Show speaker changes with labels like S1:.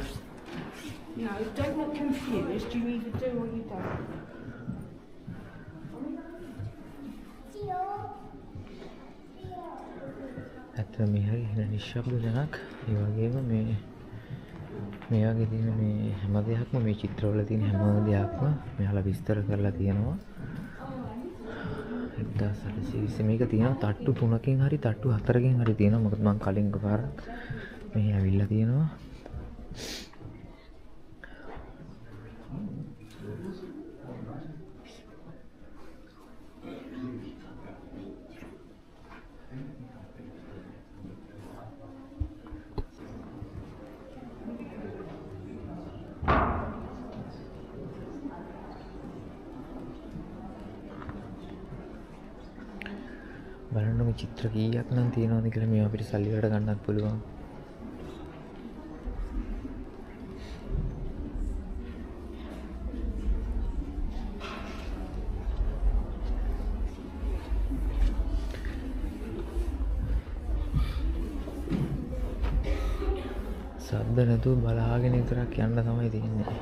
S1: No, don't look confused. You either do or you don't.
S2: ඇත්තට මේ හරි නිශ්ශබ්ද තැනක්. ඒ වගේම මේ වගේ තියෙන මේ හැම දෙයක්ම මේ චිත්‍රවල තියෙන හැම දෙයක්ම මෙයාලා විස්තර කරලා තියෙනවා. 1820 මේක තියෙනවා තට්ටු 3කින් හරි තට්ටු 4කින් හරි තියෙනවා. මොකද මම කලින් එකපාරක් මෙහි ඇවිල්ලා තියෙනවා. බලන්න මේ චිත්‍ර කීයක් නම් තියෙනවද කියලා මේවා අපිට සල්ලි වලට ගන්නත් පුළුවන්. සද්ද නැතුව බලාගෙන විතරක් යන්න තමයි තියෙන්නේ.